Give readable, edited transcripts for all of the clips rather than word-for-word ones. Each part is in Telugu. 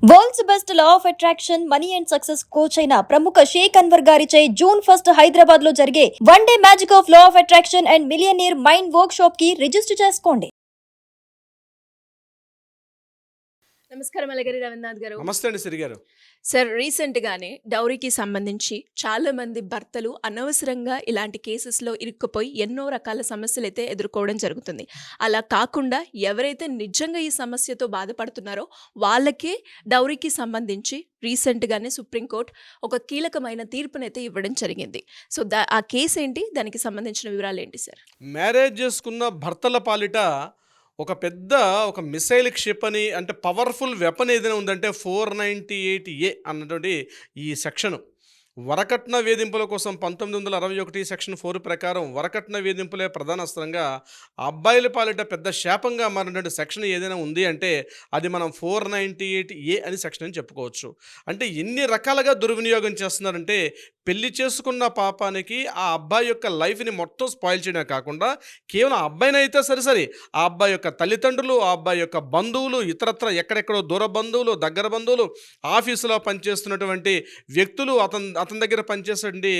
World's best law of attraction money and success coach అయిన ప్రముఖ షేక్ అన్వర్ గారిచే జూన్ 1 హైదరాబాద్ లో జరిగే one day magic of law of attraction and millionaire mind work shop కి రిజిస్టర్ చేసుకోండి. నమస్కారం అలగరి రవీంద్రనాథ్ గారు. నమస్తే అండి సిరి గారు. సార్, రీసెంట్గానే డౌరీకి సంబంధించి చాలా మంది భర్తలు అనవసరంగా ఇలాంటి కేసెస్లో ఇరుక్కుపోయి ఎన్నో రకాల సమస్యలు అయితే ఎదుర్కోవడం జరుగుతుంది. అలా కాకుండా ఎవరైతే నిజంగా ఈ సమస్యతో బాధపడుతున్నారో వాళ్ళకే డౌరీకి సంబంధించి రీసెంట్గానే సుప్రీంకోర్టు ఒక కీలకమైన తీర్పునైతే ఇవ్వడం జరిగింది. సో ఆ కేసు ఏంటి, దానికి సంబంధించిన వివరాలు ఏంటి సార్? మ్యారేజ్ చేసుకున్న భర్తల పాలిట ఒక మిసైల్ క్షిపణి అంటే పవర్ఫుల్ వెపన్ ఏదైనా ఉందంటే 498A అన్నటువంటి ఈ సెక్షను వరకట్న వేధింపుల కోసం 1961 సెక్షన్ 4 ప్రకారం వరకట్న వేధింపులే ప్రధాన అస్త్రంగా అబ్బాయిల పాలిట పెద్ద శాపంగా మారినటువంటి సెక్షన్ ఏదైనా ఉంది అంటే అది మనం 498A అని సెక్షన్ అని చెప్పుకోవచ్చు. అంటే ఎన్ని రకాలుగా దుర్వినియోగం చేస్తున్నారంటే పెళ్లి చేసుకున్న పాపానికి ఆ అబ్బాయి యొక్క లైఫ్ని మొత్తం స్పాయిల్ చేయడమే కాకుండా కేవలం ఆ అబ్బాయిని అయితే సరే ఆ అబ్బాయి యొక్క తల్లిదండ్రులు, ఆ అబ్బాయి యొక్క బంధువులు, ఇతరత్ర ఎక్కడెక్కడో దూర బంధువులు, దగ్గర బంధువులు, ఆఫీసులో పనిచేస్తున్నటువంటి వ్యక్తులు, అతని దగ్గర పనిచేసేటువంటి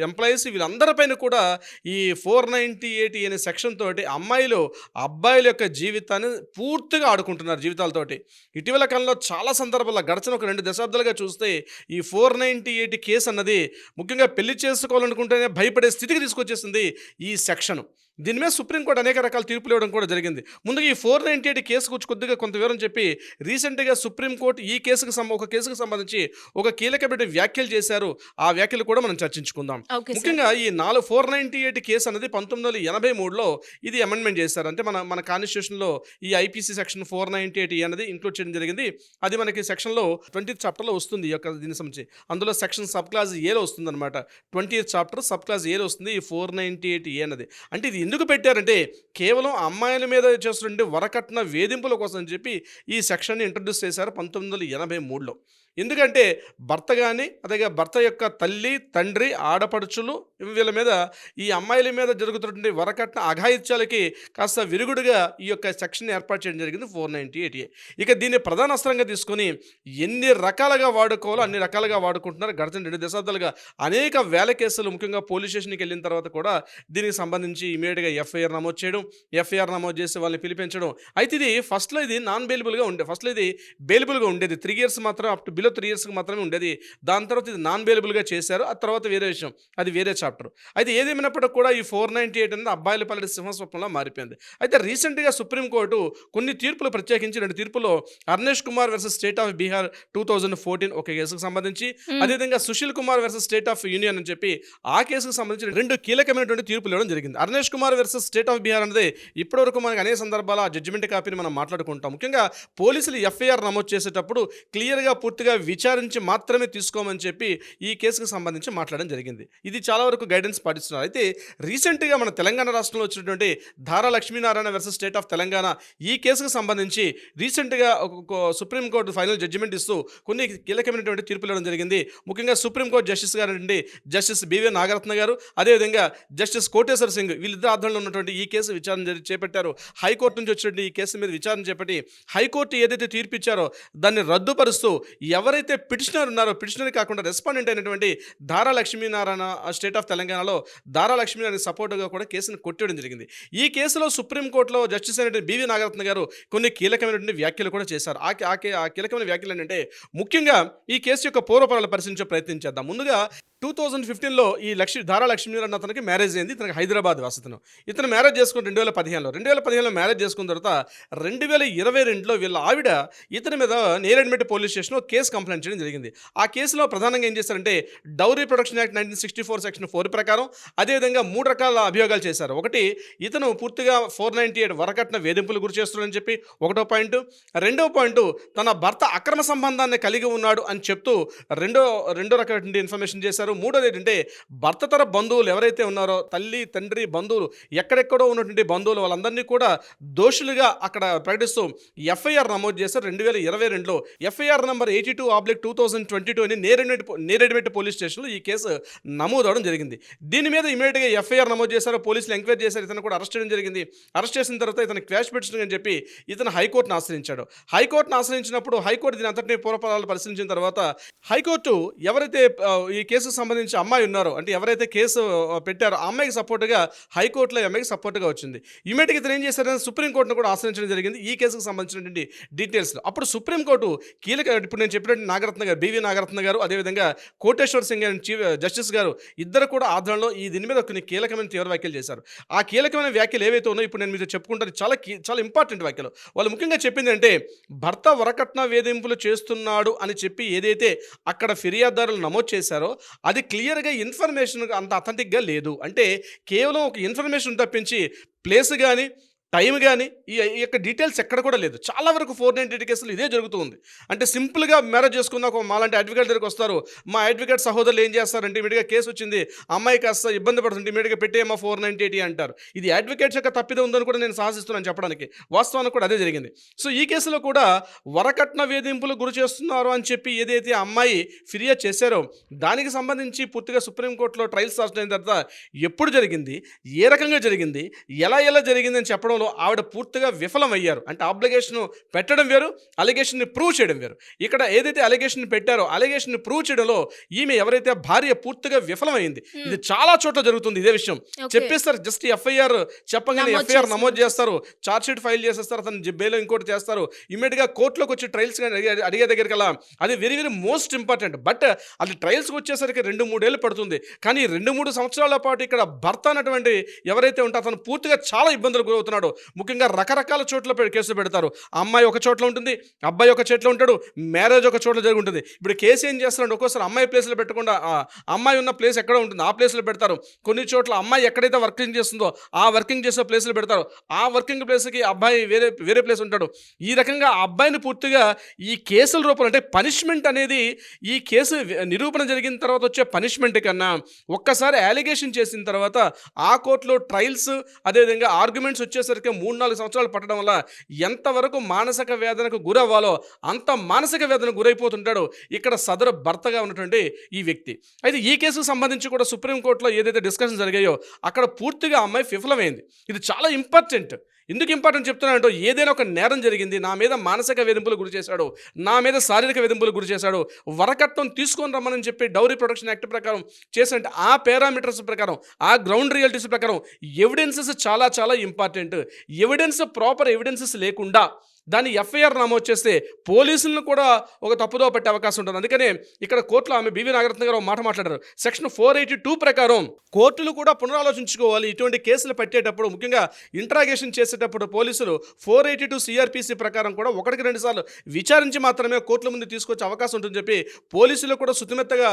ఎంప్లాయీస్, వీళ్ళందరిపైన కూడా ఈ 498 అనే సెక్షన్ తోటి అమ్మాయిలు అబ్బాయిల యొక్క జీవితాన్ని పూర్తిగా ఆడుకుంటున్నారు జీవితాలతోటి. ఇటీవల కాలంలో చాలా సందర్భాల్లో గడిచిన ఒక 2 దశాబ్దాలుగా చూస్తే ఈ 498 కేసు అన్నది ముఖ్యంగా పెళ్లి చేసుకోవాలనుకుంటేనే భయపడే స్థితికి తీసుకొచ్చేసింది ఈ సెక్షన్. దీని మీద సుప్రీంకోర్టు అనేక రకాల తీర్పులు ఇవ్వడం కూడా జరిగింది. ముందుగా ఈ 498 కేసు గురించి కొద్దిగా కొంత వివరం చెప్పి రీసెంట్గా సుప్రీంకోర్టు ఈ ఒక కేసుకు సంబంధించి ఒక కీలకమైన వ్యాఖ్యలు చేశారు. ఆ వ్యాఖ్యలు కూడా మనం చర్చించుకుందాం. ముఖ్యంగా ఈ 498 కేసు అనేది 1983లో ఇది అమెండ్మెంట్ చేశారు. అంటే మన కాన్స్టిట్యూషన్లో ఈ ఐపీసీ సెక్షన్ 498 అనేది ఇంక్లూడ్ చేయడం జరిగింది. అది మనకి సెక్షన్లో 20th చాప్టర్లో వస్తుంది. ఈ యొక్క దీనికి సంబంధించి అందులో సెక్షన్ సబ్ క్లాజ్ ఏలో వస్తుంది అనమాట. 20th చాప్టర్ సబ్ క్లాజ్ ఏలో వస్తుంది ఈ 498 అన్నది. అంటే ఇది ఎందుకు పెట్టారంటే కేవలం అమ్మాయిల మీద చేస్తున్న వరకట్న వేధింపుల కోసం అని చెప్పి ఈ సెక్షన్ని ఇంట్రడ్యూస్ చేశారు 1983లో. ఎందుకంటే భర్త కానీ అదే భర్త యొక్క తల్లి, తండ్రి, ఆడపడుచులు వీళ్ళ మీద ఈ అమ్మాయిల మీద జరుగుతున్నటువంటి వరకట్న అఘాయిత్యాలకి కాస్త విరుగుడుగా ఈ యొక్క సెక్షన్ ఏర్పాటు చేయడం జరిగింది 498A. ఇక దీన్ని ప్రధాన అస్త్రంగా తీసుకొని ఎన్ని రకాలుగా వాడుకోవాలో అన్ని రకాలుగా వాడుకుంటున్నారు. గడిచిన 2 దశాబ్దాలుగా అనేక వేల కేసులు ముఖ్యంగా పోలీస్ స్టేషన్కి వెళ్ళిన తర్వాత కూడా దీనికి సంబంధించి ఇమీడియట్గా ఎఫ్ఐఆర్ నమోదు చేయడం, ఎఫ్ఐఆర్ నమోదు చేసి వాళ్ళని పిలిపించడం. అయితే ఇది ఫస్ట్లో ఇది నాన్ బెయిలబుల్గా ఉండే, ఫస్ట్లో ఇది బెయిలబుల్గా ఉండేది 3 years మాత్రం, అప్ టు బిలో 3 yearsకి మాత్రమే ఉండేది. దాని తర్వాత ఇది నాన్ బెయిలబుల్గా చేశారు. ఆ తర్వాత వేరే విషయం, అది వేరే చాప్టర్. అయితే ఏదేమైనప్పటికీ కూడా ఈ 498 అనేది అబ్బాయిల పాలిట సింహస్వప్నంలో మారిపోయింది. అయితే రీసెంట్గా సుప్రీంకోర్టు కొన్ని తీర్పులు, ప్రత్యేకించి 2 తీర్పులో Arnesh Kumar versus state of Bihar 2014 ఒక కేసుకు సంబంధించి, అదేవిధంగా Sushil Kumar versus state of union అని చెప్పి ఆ కేసుకు సంబంధించి 2 కీలకమైనటువంటి తీర్పులు ఇవ్వడం జరిగింది. Arnesh Kumar versus state of Bihar అనేది ఇప్పటివరకు మనకు అనేక సందర్భాల ఆ జడ్జిమెంట్ కాపీని మనం మాట్లాడుకుంటాం. ముఖ్యంగా పోలీసులు ఎఫ్ఐఆర్ నమోదు చేసేటప్పుడు క్లియర్గా పూర్తిగా విచారించి మాత్రమే తీసుకోమని చెప్పి ఈ కేసుకు సంబంధించి మాట్లాడడం జరిగింది. ఇది చాలా వరకు గైడెన్స్ పాటిస్తున్నారు. అయితే రీసెంట్గా మన తెలంగాణ రాష్ట్రంలో వచ్చినటువంటి Dhara Lakshminarayana versus state of Telangana ఈ కేసుకు సంబంధించి రీసెంట్గా సుప్రీంకోర్టు ఫైనల్ జడ్జిమెంట్ ఇస్తూ కొన్ని కీలకమైనటువంటి తీర్పులు ఇవ్వడం జరిగింది. ముఖ్యంగా సుప్రీంకోర్టు జస్టిస్ గారు అండి, జస్టిస్ బివి నాగరత్న గారు, అదేవిధంగా జస్టిస్ కోటేశ్వర సింగ్, వీళ్ళిద్దరు ఆధ్వర్యంలో ఉన్నటువంటి ఈ కేసు విచారణ చేపట్టారు. హైకోర్టు నుంచి వచ్చినటువంటి ఈ కేసు మీద విచారణ చేపట్టి హైకోర్టు ఏదైతే తీర్పు ఇచ్చారో దాన్ని రద్దుపరుస్తూ ఎవరైతే పిటిషనర్ ఉన్నారో, పిటిషనర్ కాకుండా రెస్పాండెంట్ అయినటువంటి ధారా లక్ష్మీనారాయణ స్టేట్ ఆఫ్ తెలంగాణలో ధారా లక్ష్మీనారాయణ సపోర్టుగా కూడా కేసును కొట్టేయడం జరిగింది. ఈ కేసులో సుప్రీంకోర్టులో జస్టిస్ అయినటువంటి బివి నాగరత్న గారు కొన్ని కీలకమైనటువంటి వ్యాఖ్యలు కూడా చేశారు. ఆ కీలకమైన వ్యాఖ్యలు ఏంటంటే ముఖ్యంగా ఈ కేసు యొక్క పూర్వపరాలు పరిశీలించే ప్రయత్నం చేద్దాం. ముందుగా 2015లో ఈ ధారా లక్ష్మీనారాయణ అతనికి మ్యారేజ్ అయింది. ఇతనికి హైదరాబాద్ వాసతను. ఇతను మ్యారేజ్ చేసుకుని 2015లో మ్యారేజ్ చేసుకున్న తర్వాత 2022లో వీళ్ళ ఆవిడ ఇతని మీద నేరేడ్మెట్ పోలీస్ స్టేషన్లో కేసు కంప్లైంట్ చేయడం జరిగింది. ఆ కేసులో ప్రధానంగా ఏం చేశారంటే డౌరీ ప్రొటెక్షన్ యాక్ట్ 1964 సెక్షన్ 4 ప్రకారం అదేవిధంగా 3 రకాల అభియోగాలు చేశారు. ఒకటి, ఇతను పూర్తిగా 498 వరకట్న వేధింపులు గురి చేస్తున్నాడని చెప్పి ఒకటో పాయింట్. రెండో పాయింట్, తన భర్త అక్రమ సంబంధాన్ని కలిగి ఉన్నాడు అని చెప్తూ రెండో రకమైన ఇన్ఫర్మేషన్ చేశారు. మూడోది ఏంటంటే భర్త తర బంధువులు ఎవరైతే ఉన్నారో తల్లి తండ్రి బంధువులు ఎక్కడెక్కడో ఉన్నటువంటి బంధువులు వాళ్ళందరినీ కూడా దోషులుగా అక్కడ ప్రకటిస్తూ ఎఫ్ఐఆర్ నమోదు చేశారు 2022లో. ఎఫ్ఐఆర్ నంబర్ 82/2022 అని నేరేడుమెట్టు పోలీస్ స్టేషన్లో ఈ కేసు నమోదు అవడం జరిగింది. దీని మీద ఇమీడియట్గా ఎఫ్ఐఆర్ నమోదు చేశారు, పోలీసులు ఎంక్వైరీ చేశారు, ఇతను కూడా అరెస్ట్ చేయడం జరిగింది. అరెస్ట్ చేసిన తర్వాత ఇతను క్వాష్ పిటిషన్ అని చెప్పి ఇతను హైకోర్టును ఆశ్రయించాడు. హైకోర్టును ఆశ్రయించినప్పుడు హైకోర్టు దీని అంతటినీ పూర్వపరాలు పరిశీలించిన తర్వాత హైకోర్టు ఎవరైతే ఈ కేసుకు సంబంధించి అమ్మాయి ఉన్నారో అంటే ఎవరైతే కేసు పెట్టారో ఆ అమ్మాయికి సపోర్ట్గా హైకోర్టులో అమ్మాయికి సపోర్ట్గా వచ్చింది. ఇమీడియట్గా ఇతను ఏం చేశారంటే సుప్రీంకోర్టును కూడా ఆశ్రయించడం జరిగింది ఈ కేసుకు సంబంధించినటువంటి డీటెయిల్స్లో. అప్పుడు సుప్రీంకోర్టు కీలక ఇప్పుడు నేను చెప్పినట్టు నాగరత్న గారు, బివి నాగరత్న గారు, అదేవిధంగా Koteshwar Singh and chief justice గారు ఇద్దరు కూడా ఆధ్వర్యంలో దీని మీద కొన్ని కీలకమైన తీవ్ర వ్యాఖ్యలు చేశారు. ఆ కీలకమైన వ్యాఖ్యలు ఏవైతే ఉన్నాయో ఇప్పుడు నేను మీతో చెప్పుకుంటాను, చాలా ఇంపార్టెంట్ వ్యాఖ్యలు. వాళ్ళు ముఖ్యంగా చెప్పింది అంటే భర్త వరకట్న వేధింపులు చేస్తున్నాడు అని చెప్పి ఏదైతే అక్కడ ఫిర్యాదుదారులు నమోదు చేశారో అది క్లియర్గా ఇన్ఫర్మేషన్ అంత అథెంటిక్గా లేదు. అంటే కేవలం ఒక ఇన్ఫర్మేషన్ తప్పించి ప్లేస్ కానీ టైం కానీ ఈ యొక్క డీటెయిల్స్ ఎక్కడ కూడా లేదు. చాలా వరకు 498 కేసులు ఇదే జరుగుతుంది. అంటే సింపుల్గా మ్యారేజ్ చేసుకున్న ఒక మాలాంటి అడ్వకేట్ దగ్గరికి వస్తారు. మా అడ్వకేట్ సహోదరులు ఏం చేస్తారంటే ఇమీడియట్గా కేసు వచ్చింది, అమ్మాయి కాస్త ఇబ్బంది పడుతుంది, ఇమీడియట్గా పెట్టేయమ్మా 498 అంటారు. ఇది అడ్వకేట్స్ యొక్క తప్పిదం ఉందని కూడా నేను సాహసిస్తున్నాను చెప్పడానికి. వాస్తవానికి కూడా అదే జరిగింది. సో ఈ కేసులో కూడా వరకట్న వేధింపులు గురి చేస్తున్నారు అని చెప్పి ఏదైతే అమ్మాయి ఫిర్యాదు చేశారో దానికి సంబంధించి పూర్తిగా సుప్రీంకోర్టులో ట్రయల్స్ స్టార్ట్ అయిన తర్వాత ఎప్పుడు జరిగింది, ఏ రకంగా జరిగింది, ఎలా జరిగింది అని చెప్పడంలో ఆవిడ పూర్తిగా విఫలమయ్యారు. అంటే అబ్లిగేషన్ పెట్టడం వేరు, అలిగేషన్ని ప్రూవ్ చేయడం వేరు. ఇక్కడ ఏదైతే అలిగేషన్ పెట్టారో అలిగేషన్ ప్రూవ్ చేయడంలో ఈమె ఎవరైతే భార్య పూర్తిగా విఫలమైంది. ఇది చాలా చోట్ల జరుగుతుంది ఇదే విషయం. చెప్పేస్తారు జస్ట్ ఎఫ్ఐఆర్ చెప్పగానే ఎఫ్ఐఆర్ నమోదు చేస్తారు, ఛార్జ్ షీట్ ఫైల్ చేసేస్తారు, అతను బెయిల్ ఇంకోటి చేస్తారు, ఇమీడియట్గా కోర్టులోకి వచ్చి ట్రయల్స్ అడిగే దగ్గరికి అలా అది వెరీ మోస్ట్ ఇంపార్టెంట్. బట్ అది ట్రయల్స్కి వచ్చేసరికి 2-3 ఏళ్ళు పడుతుంది. కానీ 2-3 సంవత్సరాల పాటు ఇక్కడ భర్త అన్నటువంటి ఎవరైతే ఉంటే అతను పూర్తిగా చాలా ఇబ్బందులు గురవుతున్నాడు. ముఖ్యంగా రకరకాల చోట్ల కేసులు పెడతారు. అమ్మాయి ఒక చోట్ల ఉంటుంది, అబ్బాయి ఒక చోట్ల ఉంటాడు, మ్యారేజ్ ఒక చోట్ల జరిగి ఉంటుంది. ఇప్పుడు కేసు ఏం చేస్తారంటే ఒక్కోసారి అమ్మాయి ప్లేస్లో పెట్టకుండా అమ్మాయి ఉన్న ప్లేస్ ఎక్కడ ఉంటుంది ఆ ప్లేస్లో పెడతారు. కొన్ని చోట్ల అమ్మాయి ఎక్కడైతే వర్కింగ్ చేస్తుందో ఆ వర్కింగ్ చేసే ప్లేస్లో పెడతారు. ఆ వర్కింగ్ ప్లేస్కి అబ్బాయి వేరే ప్లేస్ ఉంటాడు. ఈ రకంగా ఆ అబ్బాయిని పూర్తిగా ఈ కేసుల రూపంలో అంటే పనిష్మెంట్ అనేది ఈ కేసు నిరూపణ జరిగిన తర్వాత వచ్చే పనిష్మెంట్ కన్నా ఒక్కసారి అలిగేషన్ చేసిన తర్వాత ఆ కోర్టులో ట్రయల్స్ అదేవిధంగా ఆర్గ్యుమెంట్స్ వచ్చేసరికి 3-4 సంవత్సరాలు పట్టడం వల్ల ఎంతవరకు మానసిక వేదనకు గురవ్వాలో అంత మానసిక వేదనకు గురైపోతుంటాడు ఇక్కడ సదరు భర్తగా ఉన్నటువంటి ఈ వ్యక్తి. అయితే ఈ కేసుకు సంబంధించి కూడా సుప్రీంకోర్టులో ఏదైతే డిస్కషన్ జరిగాయో అక్కడ పూర్తిగా అమ్మాయి విఫలమైంది. ఇది చాలా ఇంపార్టెంట్. ఎందుకు ఇంపార్టెంట్ చెప్తున్నానంటే ఏదైనా ఒక నేరం జరిగింది, నా మీద మానసిక వేధింపులు గురి చేశాడు, నా మీద శారీరక వేధింపులు గురి చేశాడు, వరకట్నం తీసుకొని రమ్మని చెప్పి డౌరీ ప్రొటెక్షన్ యాక్ట్ ప్రకారం చేసినట్టు ఆ పారామీటర్స్ ప్రకారం ఆ గ్రౌండ్ రియాలిటీస్ ప్రకారం ఎవిడెన్సెస్ చాలా ఇంపార్టెంట్. ప్రాపర్ ఎవిడెన్సెస్ లేకుండా దాన్ని ఎఫ్ఐఆర్ నమోదు చేస్తే పోలీసులను కూడా ఒక తప్పుదో పట్టే అవకాశం ఉంటుంది. అందుకనే ఇక్కడ కోర్టులో ఆమె బివి నాగరత్న గారు ఒక మాట మాట్లాడారు. సెక్షన్ 482 ప్రకారం కోర్టులు కూడా పునరాలోచించుకోవాలి ఇటువంటి కేసులు పెట్టేటప్పుడు, ముఖ్యంగా ఇంట్రాగేషన్ చేసేటప్పుడు పోలీసులు 482 సిఆర్పిసి ప్రకారం కూడా 1-2 సార్లు విచారించి మాత్రమే కోర్టుల ముందు తీసుకొచ్చే అవకాశం ఉంటుందని చెప్పి పోలీసులు కూడా శుతిమెత్తగా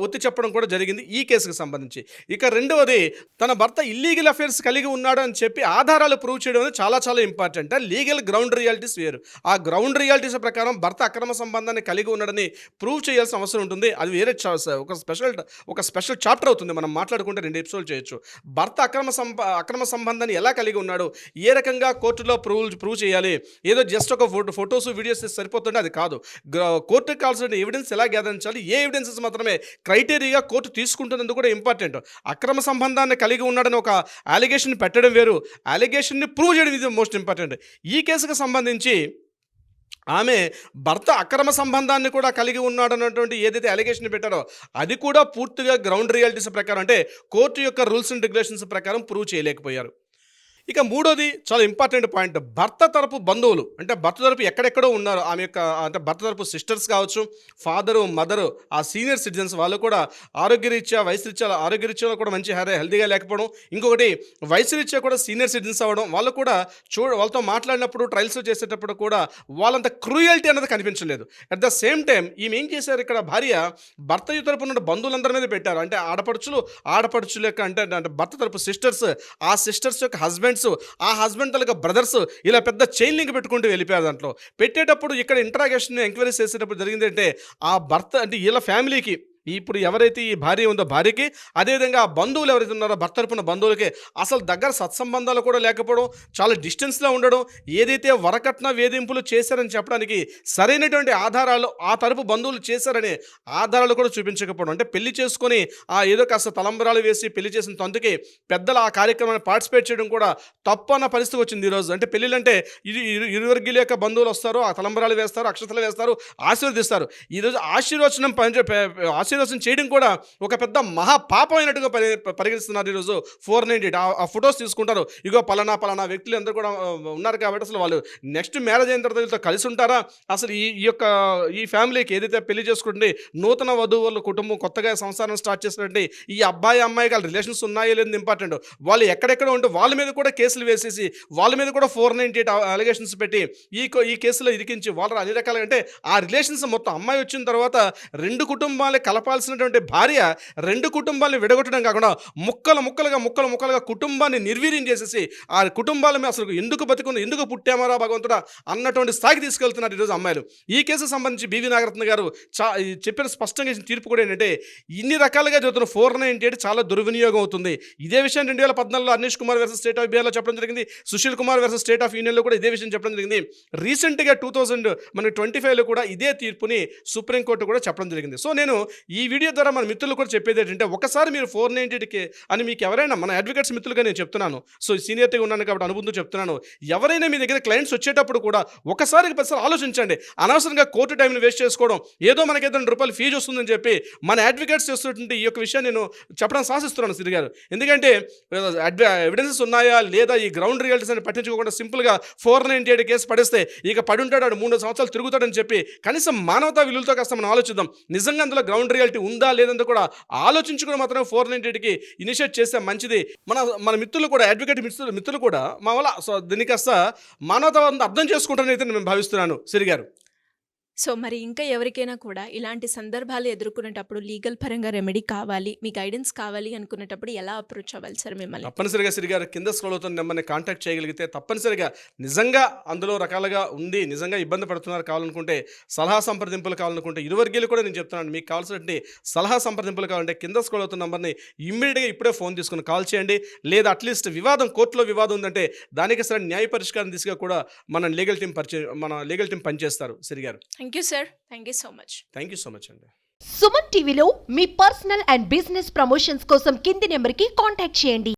ఒత్తి చెప్పడం కూడా జరిగింది ఈ కేసుకు సంబంధించి. ఇక రెండవది తన భర్త ఇల్లీగల్ అఫైర్స్ కలిగి ఉన్నాడు అని చెప్పి ఆధారాలు ప్రూవ్ చేయడం అనేది చాలా ఇంపార్టెంట్. లీగల్ గ్రౌండ్ రియాలిటీ వేరు. ఆ గ్రౌండ్ రియాలిటీస్ ప్రకారం భర్త అక్రమ సంబంధాన్ని కలిగి ఉన్నాడని ప్రూవ్ చేయాల్సిన అవసరం ఉంటుంది. అది వేరే ఒక స్పెషల్ చాప్టర్ అవుతుంది. మనం మాట్లాడుకుంటే 2 ఎపిసోడ్ చేయొచ్చు. భర్త అక్రమ సంబంధాన్ని ఎలా కలిగి ఉన్నాడు, ఏ రకంగా కోర్టులో ప్రూవ్ చేయాలి. ఏదో జస్ట్ ఒక ఫొటోస్ వీడియోస్ సరిపోతుంటే అది కాదు. కోర్టుకు కావాల్సిన ఎవిడెన్స్ ఎలా గ్యాదరించాలి, ఏ ఎవిడెన్సెస్ మాత్రమే క్రైటీరియా కోర్టు తీసుకుంటున్నందుకు కూడా ఇంపార్టెంట్. అక్రమ సంబంధాన్ని కలిగి ఉన్నాడని ఒక అలిగేషన్ పెట్టడం వేరు, అలిగేషన్ని ప్రూవ్ చేయడం ఇది మోస్ట్ ఇంపార్టెంట్. ఈ కేసుకు సంబంధించి ఆమె భర్త అక్రమ సంబంధాన్ని కూడా కలిగి ఉన్నాడన్నటువంటి ఏదైతే అలిగేషన్ పెట్టారో అది కూడా పూర్తిగా గ్రౌండ్ రియాలిటీస్ ప్రకారం అంటే కోర్టు యొక్క రూల్స్ అండ్ రెగ్యులేషన్స్ ప్రకారం ప్రూవ్ చేయలేకపోయారు. ఇక మూడోది చాలా ఇంపార్టెంట్ పాయింట్, భర్త తరపు బంధువులు అంటే భర్త తరపు ఎక్కడెక్కడో ఉన్నారు ఆమె యొక్క అంటే భర్త తరపు సిస్టర్స్ కావచ్చు, ఫాదరు మదరు, ఆ సీనియర్ సిటిజన్స్ వాళ్ళు కూడా ఆరోగ్యరీత్యా కూడా మంచి హెల్తీగా లేకపోవడం, ఇంకొకటి వయసురీత్యా కూడా సీనియర్ సిటిజన్స్ అవ్వడం, వాళ్ళు కూడా వాళ్ళతో మాట్లాడినప్పుడు ట్రయల్స్ చేసేటప్పుడు కూడా వాళ్ళంత క్రూయల్టీ అనేది కనిపించలేదు. అట్ ద సేమ్ టైం ఈమె ఏం చేశారు, ఇక్కడ భార్య భర్త తరపు ఉన్న బంధువులందరి మీద పెట్టారు. అంటే ఆడపడుచుల యొక్క అంటే భర్త తరపు సిస్టర్స్, ఆ సిస్టర్స్ యొక్క హస్బెండ్, ఆ హస్బెండ్ తలక బ్రదర్స్, ఇలా పెద్ద చైన్ లింక్ పెట్టుకుంటూ వెళ్ళిపోయారు. దాంట్లో పెట్టేటప్పుడు ఇక్కడ ఇంట్రాగేషన్ ఎంక్వైరీ చేసేటప్పుడు జరిగింది అంటే ఆ భర్త అంటే వీళ్ళ ఫ్యామిలీకి ఇప్పుడు ఎవరైతే ఈ భార్య ఉందో భార్యకి, అదేవిధంగా ఆ బంధువులు ఎవరైతే ఉన్నారో భర్త తరపున బంధువులకి అసలు దగ్గర సత్సంబంధాలు కూడా లేకపోవడం, చాలా డిస్టెన్స్లో ఉండడం, ఏదైతే వరకట్న వేధింపులు చేశారని చెప్పడానికి సరైనటువంటి ఆధారాలు ఆ తరపు బంధువులు చేశారనే ఆధారాలు కూడా చూపించకపోవడం. అంటే పెళ్లి చేసుకొని ఏదో కాస్త తలంబరాలు వేసి పెళ్లి చేసిన తందుకే పెద్దలు ఆ కార్యక్రమాన్ని పార్టిసిపేట్ చేయడం కూడా తప్పు అన్న పరిస్థితి వచ్చింది ఈరోజు. అంటే పెళ్ళిళ్ళంటే ఇరువర్గీల యొక్క బంధువులు వస్తారు, ఆ తలంబరాలు వేస్తారు, అక్షతలు వేస్తారు, ఆశీర్వదిస్తారు. ఈరోజు ఆశీర్వచనం చేయడం కూడా ఒక పెద్ద మహాపాపం అయినట్టుగా పరిగణిస్తున్నారు ఈరోజు 498. ఆ ఫొటోస్ తీసుకుంటారు, ఇగో పలానా వ్యక్తులు అందరూ కూడా ఉన్నారు కాబట్టి అసలు వాళ్ళు నెక్స్ట్ మ్యారేజ్ అయిన తర్వాత వీళ్ళతో కలిసి ఉంటారా, అసలు ఈ ఫ్యామిలీకి ఏదైతే పెళ్లి చేసుకుంటే నూతన వధువుల కుటుంబం కొత్తగా సంసారం స్టార్ట్ చేసినట్టు ఈ అబ్బాయి అమ్మాయి వాళ్ళ రిలేషన్స్ ఉన్నాయో లేదో ఇంపార్టెంట్. వాళ్ళు ఎక్కడెక్కడ ఉంటే వాళ్ళ మీద కూడా కేసులు వేసేసి వాళ్ళ మీద కూడా 498 అలిగేషన్స్ పెట్టి ఈ కేసులో ఇరికించి వాళ్ళు అన్ని రకాలుగా, అంటే ఆ రిలేషన్స్ మొత్తం అమ్మాయి వచ్చిన తర్వాత 2 కుటుంబాలు కలపాల్సినటువంటి భార్య 2 కుటుంబాలను విడగొట్టడం కాకుండా ముక్కలుగా కుటుంబాన్ని నిర్వీర్యం చేసేసి ఆ కుటుంబాల మీద అసలు ఎందుకు బతుకున్నా, ఎందుకు పుట్టామారా భగవంతుడా అన్నటువంటి స్థాయికి తీసుకెళ్తున్నారు ఈరోజు అమ్మాయిలు. ఈ కేసుకు సంబంధించి బివి నాగరత్న గారు చెప్పిన స్పష్టంగా ఇచ్చిన తీర్పు కూడా ఏంటంటే, ఇన్ని రకాలుగా చదువుతున్న 498 చాలా దుర్వినియోగం అవుతుంది. ఇదే విషయం 2014లో Anish Kumar versus state of బిహార్లో చెప్పడం జరిగింది. Sushil Kumar versus state of యూనియన్లో కూడా ఇదే విషయం చెప్పడం జరిగింది. రీసెంట్గా 2025లో కూడా ఇదే తీర్పుని సుప్రీంకోర్టు కూడా చెప్పడం జరిగింది. సో నేను ఈ వీడియో ద్వారా మన మిత్రులు కూడా చెప్పేది ఏంటంటే, ఒకసారి మీరు 498 అని మీకు ఎవరైనా మన అడ్వకేట్స్ మిత్రులుగా నేను చెప్తున్నాను, సో సీనియర్గా ఉన్నాను కాబట్టి అనుభవంతో చెప్తున్నాను, ఎవరైనా మీ దగ్గర క్లయింట్స్ వచ్చేటప్పుడు కూడా ఒకసారికి 10 సార్లు ఆలోచించండి. అనవసరంగా కోర్టు టైంని వేస్ట్ చేసుకోవడం, ఏదో మనకి ₹2 ఫీజు వస్తుందని చెప్పి మన అడ్వకేట్స్ చేస్తున్నటువంటి ఈ యొక్క విషయాన్ని నేను చెప్పడానికి సాధిస్తున్నాను సిరి గారు. ఎందుకంటే ఎవిడెన్సెస్ ఉన్నాయా లేదా, ఈ గ్రౌండ్ రియాలిటీస్ అని పట్టించుకోకుండా సింపుల్గా 498 కేసు పడేస్తే ఇక పడి ఉంటాడు 3 సంవత్సరాలు తిరుగుతాడని చెప్పి కనీసం మానవతా విలువలతో కాస్త మనం ఆలోచిద్దాం. నిజంగా అందులో గ్రౌండ్ రియాలిటీ ఉందా లేదంతా కూడా ఆలోచించుకుని మాత్రమే 498కి ఇనిషియేట్ చేస్తే మంచిది. మన మిత్రులు కూడా, అడ్వకేట్ మిత్రులు కూడా మా వల్ల సో దీన్ని కాస్త మానవతావాదం అర్థం చేసుకుంటానని అయితే నేను భావిస్తున్నాను సిరి గారు. సో మరి ఇంకా ఎవరికైనా కూడా ఇలాంటి సందర్భాలు ఎదుర్కొనేటప్పుడు లీగల్ పరంగా రెమెడీ కావాలి, మీ గైడెన్స్ కావాలి అనుకునేటప్పుడు ఎలా అప్రోచ్ అవ్వాలి సార్ మిమ్మల్ని? తప్పనిసరిగా సిరి గారు కింద స్క్రోల్ అవుతున్న నెంబర్ని కాంటాక్ట్ చేయగలిగితే తప్పనిసరిగా నిజంగా అందులో రకాలుగా ఉంది, నిజంగా ఇబ్బంది పడుతున్నారు కావాలనుకుంటే, సలహా సంప్రదింపులు కావాలనుకుంటే, ఇరువర్గీలు కూడా నేను చెప్తున్నాను, మీకు కావాల్సినటువంటి సలహా సంప్రదింపులు కావాలంటే కింద స్క్రోల్ అవుతున్న నెంబర్ని ఇమ్మీడియట్గా ఇప్పుడే ఫోన్ తీసుకుని కాల్ చేయండి. లేదా అట్లీస్ట్ కోర్టులో వివాదం ఉందంటే దానికి సరే న్యాయ పరిష్కారం దిశగా కూడా మన లీగల్ టీం పనిచేస్తారు సిరి గారు. Thank you sir, thank you so much. Thank you so much అండి. సుమన్ టీవీలో మీ పర్సనల్ అండ్ బిజినెస్ ప్రమోషన్స్ కోసం కింది నెంబర్కి కాంటాక్ట్ చేయండి.